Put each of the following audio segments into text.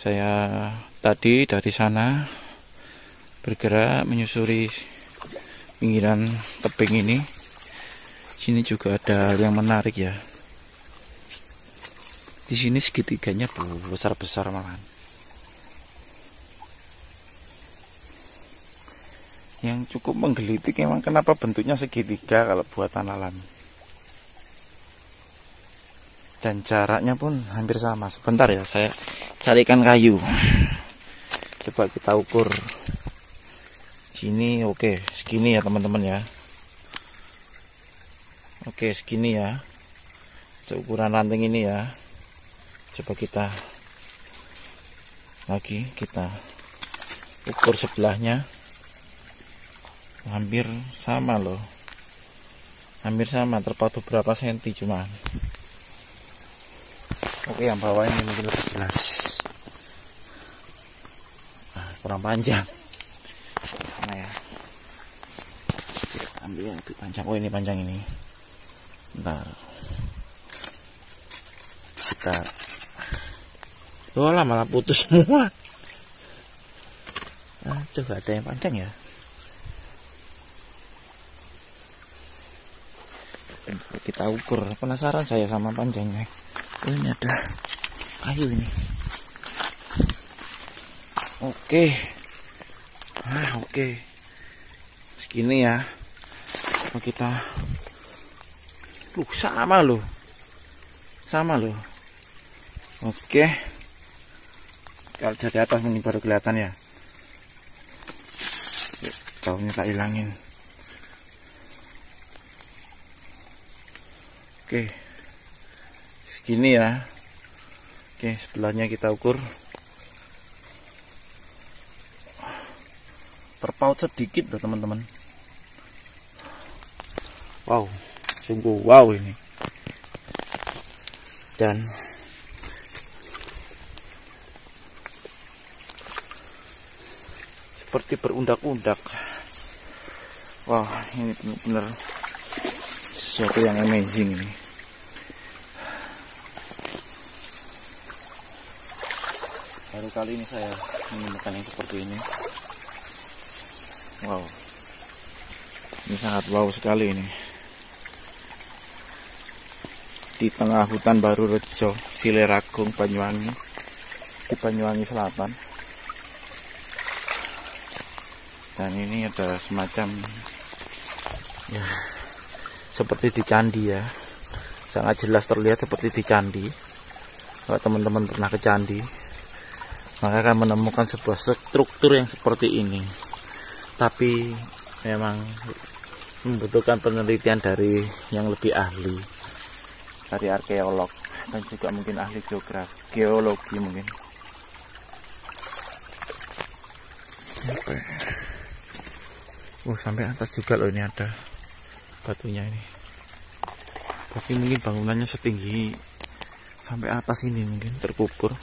Saya tadi dari sana bergerak menyusuri pinggiran tebing ini. Sini juga ada hal yang menarik ya. Di sini segitiganya besar-besar malahan. Yang cukup menggelitik emang kenapa bentuknya segitiga kalau buatan alam. Dan jaraknya pun hampir sama. Sebentar ya, saya carikan kayu. Coba kita ukur. Sini oke, segini ya teman-teman ya. Oke, segini ya. Seukuran ranting ini ya. Coba kita ukur sebelahnya. Hampir sama loh. Hampir sama, terpaut beberapa senti cuman. Oke, yang bawah ini mungkin lebih jelas. Nah, kurang panjang. Mana ya? Kita ambil yang lebih panjang. Oh, ini panjang ini. Bentar. Kita. Oh lah, malah putus semua. Nah, coba ada yang panjang ya. Kita ukur. Penasaran saya sama panjangnya. Oh, ini ada kayu ini. Oke. Oke. Segini ya. Coba kita. Sama loh. Oke. Kalau dari atas ini baru kelihatan ya. Daunnya tak hilangin. Oke. Segini ya. Oke, sebelahnya kita ukur. Terpaut sedikit loh teman-teman. Wow, sungguh wow ini. Dan seperti berundak-undak. Wah, ini benar-benar sesuatu yang amazing ini. Baru kali ini saya menemukan yang seperti ini. Wow, ini sangat wow sekali ini. Di tengah hutan baru Rejo, Sileragung, Banyuwangi, di Banyuwangi Selatan. Dan ini ada semacam ya, seperti di candi ya. Sangat jelas terlihat seperti di candi. Kalau teman-teman pernah ke candi, maka akan menemukan sebuah struktur yang seperti ini. Tapi memang membutuhkan penelitian dari yang lebih ahli, dari arkeolog dan juga mungkin ahli geologi mungkin. Sampai atas juga loh, ini ada batunya ini. Tapi mungkin bangunannya setinggi sampai atas ini, mungkin terkubur.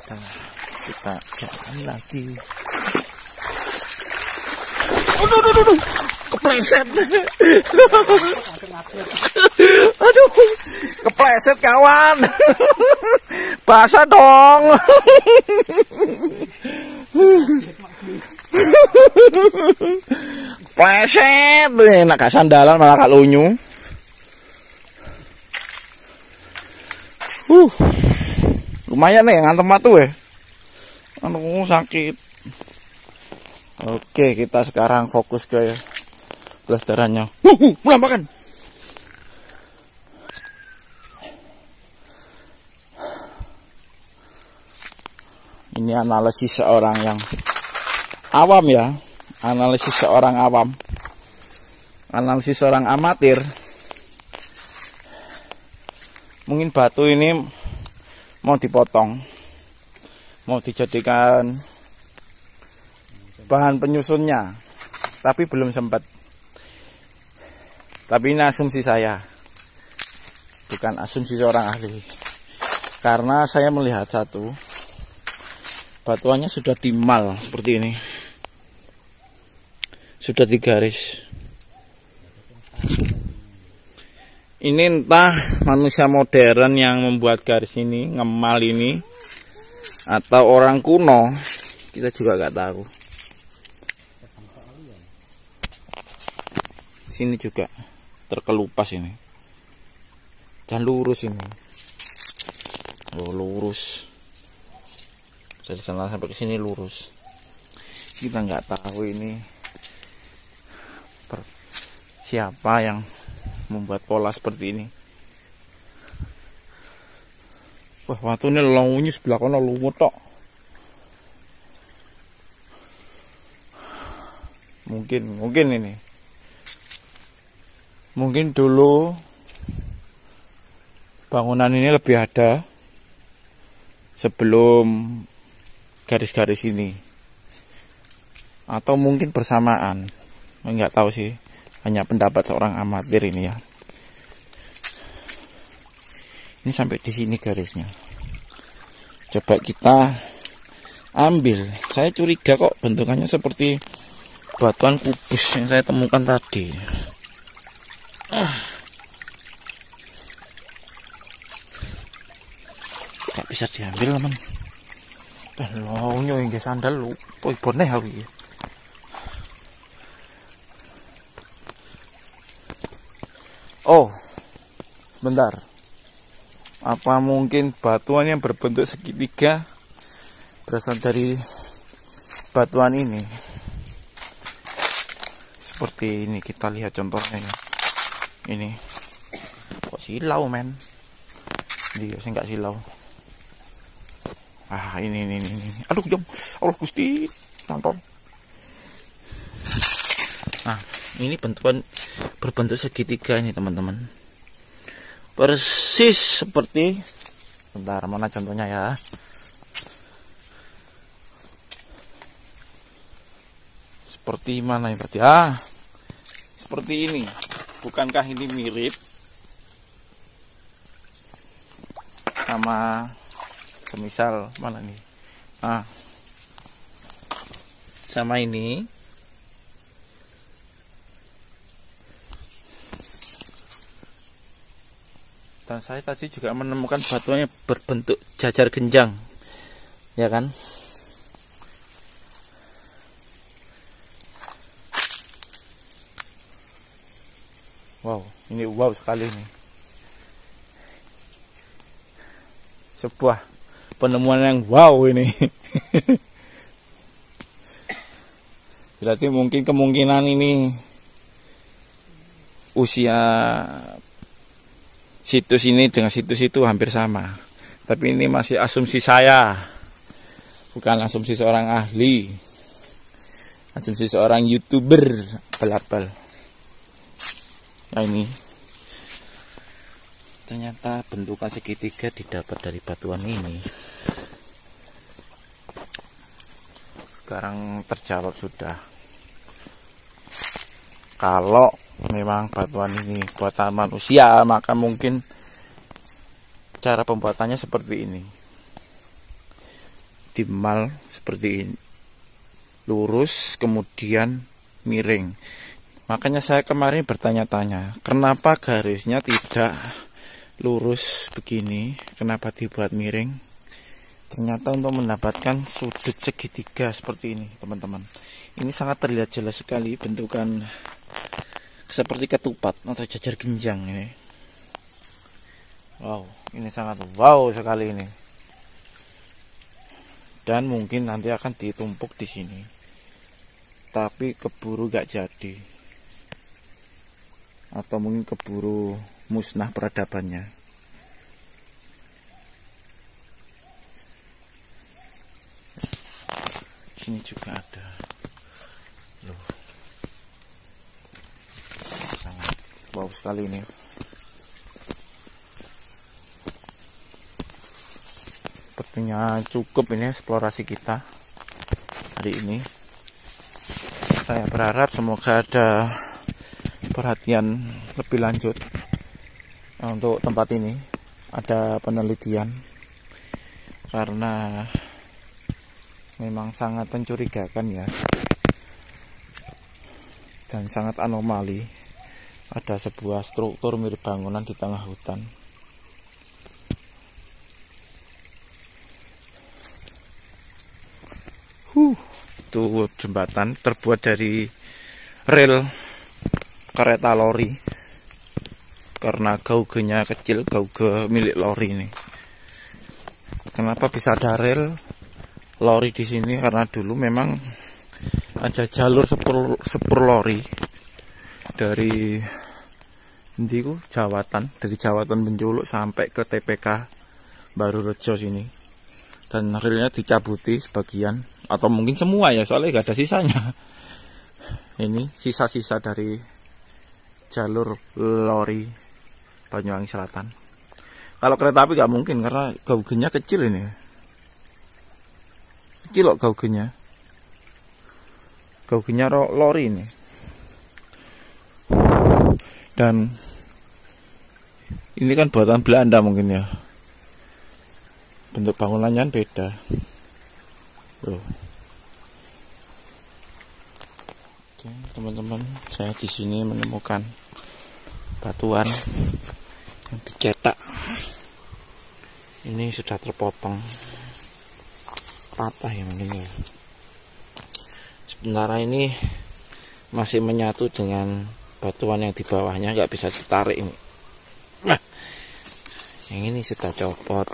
Nah, kita jalan lagi. Aduh, kepleset. Aduh, kepleset kawan. Basah dong. Pleset, enak gak sandalan malah gak lunyu. Lumayan nih ngantem matu ya. Aduh, sakit. Oke, kita sekarang fokus ke pelestarannya. Melampakan. Ini analisis seorang yang awam ya. Analisis seorang awam. Analisis seorang amatir. Mungkin batu ini mau dipotong, mau dijadikan bahan penyusunnya, tapi belum sempat. Tapi ini asumsi saya, bukan asumsi seorang ahli. Karena saya melihat satu, batuannya sudah timal seperti ini, sudah digaris. Ini entah manusia modern yang membuat garis ini, ngemal ini, atau orang kuno, kita juga nggak tahu. Sini juga terkelupas ini. Dan lurus ini. Oh, lurus. Dari sana sampai ke sini lurus. Kita nggak tahu ini siapa yang membuat pola seperti ini. Wah, waktu ini longunya sebelah kono lumut tok. Mungkin ini. Mungkin dulu bangunan ini lebih ada sebelum garis-garis ini. Atau mungkin bersamaan. Enggak tahu sih. Hanya pendapat seorang amatir ini ya. Ini sampai di sini garisnya. Coba kita ambil. Saya curiga kok bentukannya seperti batuan kubus yang saya temukan tadi. Gak bisa diambil teman. Loh, nyoy sandal lu. Poi boneh aku iki. Oh, bentar. Apa mungkin batuan yang berbentuk segitiga berasal dari batuan ini? Seperti ini, kita lihat contohnya ya. Ini kok silau men? Dia sih nggak silau. Ah, ini. Aduh, jom. Allah Gusti, nonton. Nah, ini bentukan berbentuk segitiga ini teman-teman, persis seperti, bentar, mana contohnya ya, seperti mana ini tadi, seperti ini. Bukankah ini mirip sama semisal mana nih, sama ini. Dan saya tadi juga menemukan batuannya berbentuk jajar genjang, ya kan? Wow, ini wow sekali nih. Sebuah penemuan yang wow ini. Berarti mungkin kemungkinan ini usia situs ini dengan situs itu hampir sama. Tapi ini masih asumsi saya, bukan asumsi seorang ahli, asumsi seorang YouTuber abal-abal. Nah, ini ternyata bentukan segitiga didapat dari batuan ini. Sekarang terjawab sudah. Kalau memang batuan ini buatan manusia, maka mungkin cara pembuatannya seperti ini. Dimal seperti ini, lurus kemudian miring. Makanya saya kemarin bertanya-tanya, kenapa garisnya tidak lurus begini, kenapa dibuat miring? Ternyata untuk mendapatkan sudut segitiga seperti ini, teman-teman. Ini sangat terlihat jelas sekali bentukan seperti ketupat atau jajar genjang ini. Wow, ini sangat wow sekali ini. Dan mungkin nanti akan ditumpuk di sini. Tapi keburu gak jadi. Atau mungkin keburu musnah peradabannya. Sini juga ada. Loh. Sangat wow sekali ini. Sepertinya cukup ini eksplorasi kita hari ini. Saya berharap semoga ada perhatian lebih lanjut untuk tempat ini, ada penelitian, karena memang sangat mencurigakan ya, dan sangat anomali. Ada sebuah struktur mirip bangunan di tengah hutan. Itu jembatan terbuat dari rel kereta lori. Karena gaugenya kecil, gauge milik lori ini. Kenapa bisa ada rel lori di sini? Karena dulu memang ada jalur sepur lori dari Ndiku Jawatan, dari Jawatan Benculuk sampai ke TPK Baru Rejo sini. Dan relnya dicabuti sebagian atau mungkin semua ya, soalnya gak ada sisanya. Ini sisa-sisa dari jalur lori Banyuwangi Selatan. Kalau kereta api gak mungkin karena gaugenya kecil ini. Kecil loh gaugenya. Gaugenya lori ini. Dan ini kan buatan Belanda mungkin ya. Bentuk bangunannya beda. Loh. Oke, teman-teman, saya di sini menemukan batuan yang dicetak. Ini sudah terpotong, patah ya mungkin ya. Sementara ini masih menyatu dengan batuan yang di bawahnya, nggak bisa ditarik ini. Nah, yang ini sudah copot.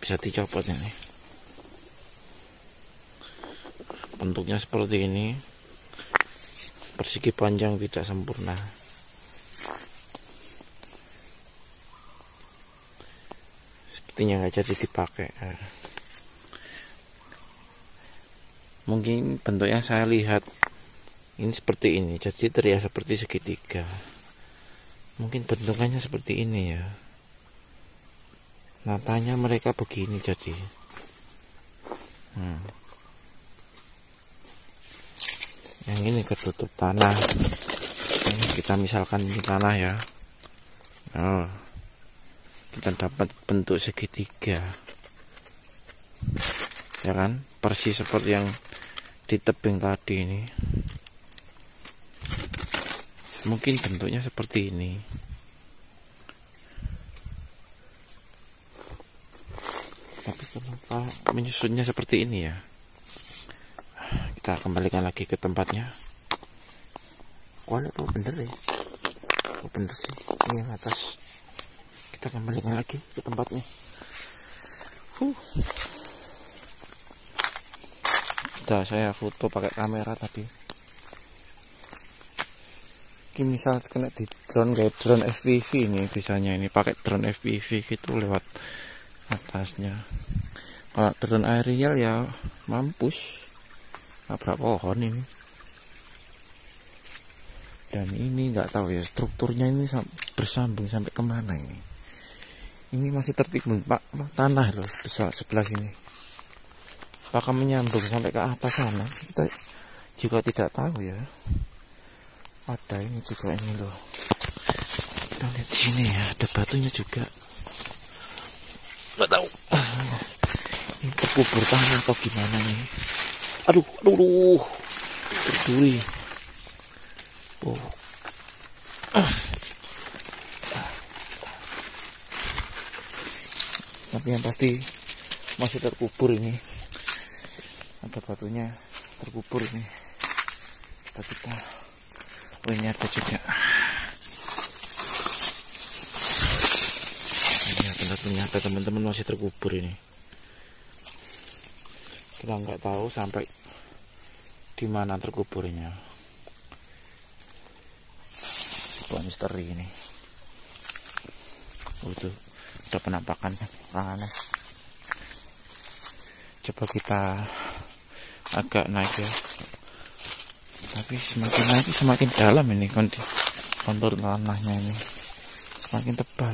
Bisa dicopot ini. Bentuknya seperti ini. Persegi panjang tidak sempurna. Sepertinya nggak jadi dipakai. Mungkin bentuknya saya lihat ini seperti ini, jadi terlihat seperti segitiga. Mungkin bentukannya seperti ini ya. Natanya mereka begini jadi. Yang ini ketutup tanah. Ini kita misalkan ini tanah ya. Oh, kita dapat bentuk segitiga. Ya kan? Persis seperti yang di tebing tadi ini. Mungkin bentuknya seperti ini. Tapi kenapa menyusunnya seperti ini ya? Kita kembalikan lagi ke tempatnya. Wah, oh, bener ya? Oh, bener sih, ini yang atas. Kita kembalikan lagi ke tempatnya. Udah saya foto pakai kamera tadi. Ini misal kena di drone kayak drone FPV ini, bisanya ini pakai drone FPV gitu lewat atasnya. Kalau drone aerial ya mampus nabrak pohon ini. Dan ini nggak tahu ya strukturnya ini bersambung sampai kemana ini. Ini masih tertimbun pak tanah loh sebelah sini. Apakah menyambung sampai ke atas sana? Kita juga tidak tahu ya. Ada ini juga ini loh. Kita lihat di sini ya, ada batunya juga. Nggak tahu. Ini terkubur tanah atau gimana nih? Aduh, berduri. Oh. Tapi yang pasti masih terkubur ini. Ada batunya terkubur ini. Kita. Oh, ini ada juga. Ini ternyata teman-teman masih terkubur ini. Kita nggak tahu sampai di mana terkuburnya. Sebuah misteri ini. Oh, itu udah penampakan orang aneh. Coba kita agak naik ya. Tapi semakin naik semakin dalam ini kontur tanahnya ini semakin tebal.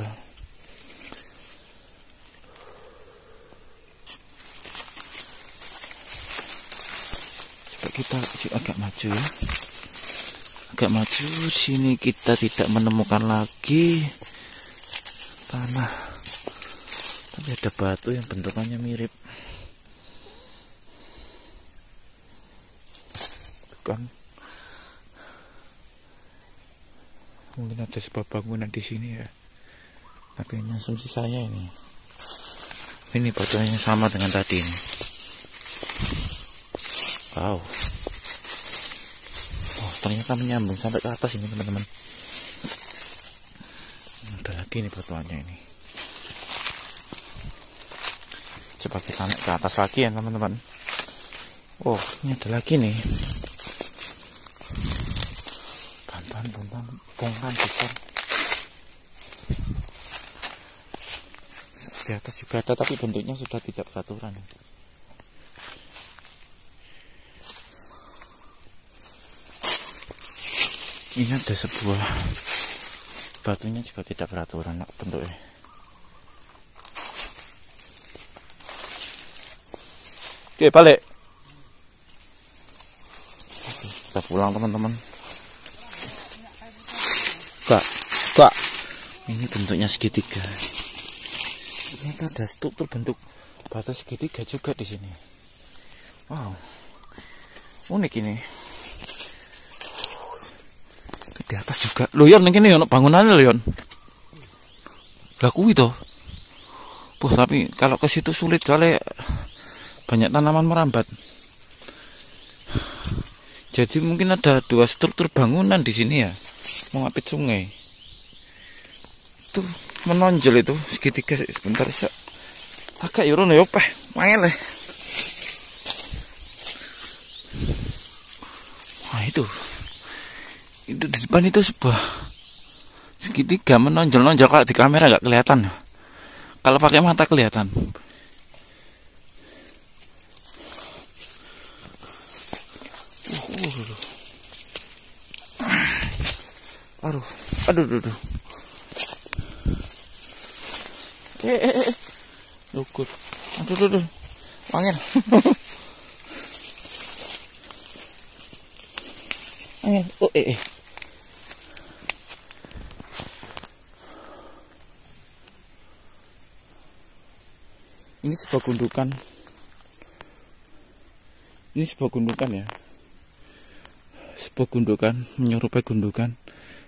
Coba kita agak maju ya. Agak maju sini kita tidak menemukan lagi tanah. Tapi ada batu yang bentukannya mirip. gundukan. Mungkin ada sebuah bangunan di sini ya. Tapi ini asumsi saya ini. Ini batuannya sama dengan tadi ini. Wow. Oh, ternyata menyambung sampai ke atas ini teman-teman. Ada lagi nih batuannya ini. Coba kita naik ke atas lagi ya teman-teman. Oh, ini ada lagi nih. Bongkahan besar. Di atas juga ada, tapi bentuknya sudah tidak beraturan. Ini ada sebuah batunya juga tidak beraturan bentuknya. Oke, balik. Kita pulang teman-teman. Kak, ini bentuknya segitiga. Ternyata ada struktur bentuk batu segitiga juga di sini. Wow, unik ini. Di atas juga. Loh Yon, ini ono bangunannya loh Yon. Lah kuwi to. Tapi kalau ke situ sulit soalnya banyak tanaman merambat. Jadi mungkin ada dua struktur bangunan di sini ya. Mengapit sungai. Itu menonjol itu segitiga sebentar saja. Agak yurono yo peh, mael. Wah itu di depan itu sebuah segitiga menonjol-nonjol. Kalau di kamera nggak kelihatan. Kalau pakai mata kelihatan. Aduh. Lukut. Aduh. Angin. Angin. Oh, Ini sebuah gundukan. Ya. Sebuah gundukan, menyerupai gundukan.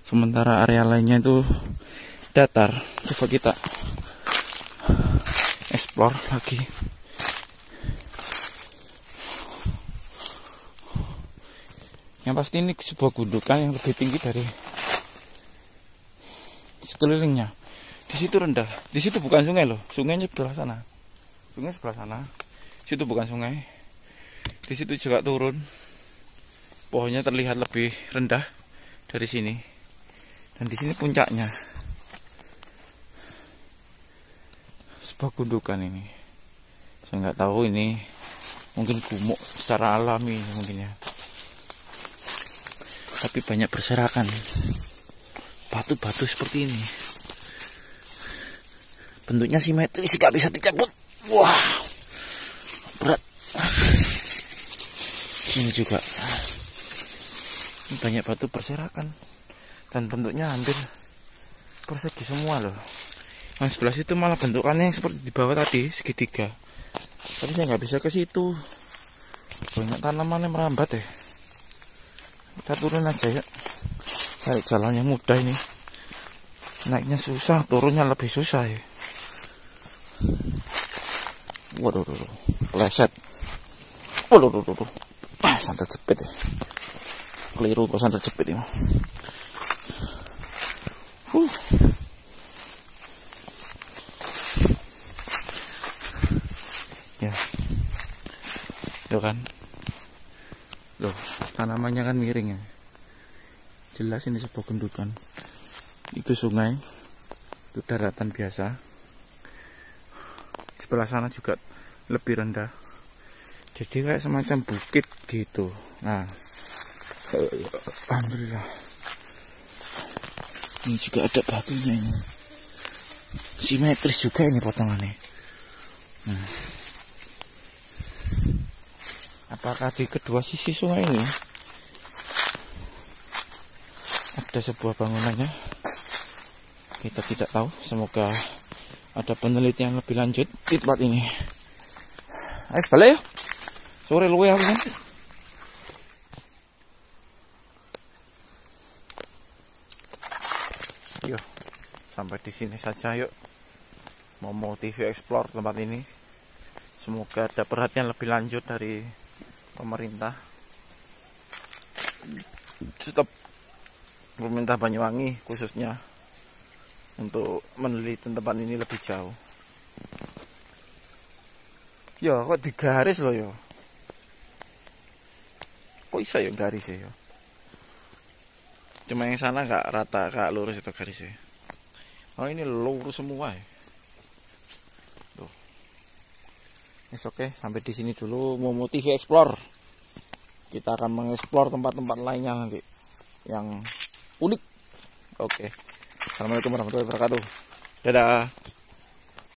Sementara area lainnya itu datar. Coba kita explore lagi. Yang pasti ini sebuah gundukan yang lebih tinggi dari sekelilingnya. Di situ rendah. Di situ bukan sungai loh. Sungainya sebelah sana. Situ bukan sungai. Di situ juga turun. Pohonnya terlihat lebih rendah dari sini. Dan di sini puncaknya. Sebuah gundukan ini. Saya nggak tahu ini mungkin gumuk secara alami mungkin ya. Tapi banyak berserakan. Batu-batu seperti ini. Bentuknya simetris, nggak bisa dicabut. Wah, berat. Ini juga. Ini banyak batu berserakan. Dan bentuknya hampir persegi semua loh. Yang sebelah situ malah bentukannya yang seperti di bawah tadi, segitiga. Tapi saya nggak bisa ke situ. Banyak tanaman yang merambat ya. Kita turun aja ya. Cari jalan yang mudah ini. Naiknya susah, turunnya lebih susah ya. Waduh, pleset. Waduh. Sandal jepit ya. Keliru kok sandal jepit ini. Ya. Tuh kan. Loh, tanamannya kan miring ya. Jelas ini sebuah gundukan. Itu sungai. Itu daratan biasa. Sebelah sana juga lebih rendah. Jadi kayak semacam bukit gitu. Nah, alhamdulillah. Ini juga ada batunya ini. Simetris juga ini potongannya. Apakah di kedua sisi sungai ini ada sebuah bangunannya? Kita tidak tahu. Semoga ada penelitian lebih lanjut di tempat ini. Ayo balik ya. Sore luwe aku kan. Yuk, sampai di sini saja yuk. Momo TV Explore tempat ini. Semoga ada perhatian lebih lanjut dari pemerintah. Tetap pemerintah Banyuwangi khususnya untuk meneliti tempat ini lebih jauh. Ya kok digaris loh ya. Kok bisa ya garis ya? Cuma yang sana nggak rata, nggak lurus itu garisnya. Oh ini lurus semua ya. Tuh. Oke, sampai di sini dulu Momo TV Explore. Kita akan mengeksplor tempat-tempat lainnya nanti yang unik. Oke. Assalamualaikum warahmatullahi wabarakatuh. Dadah.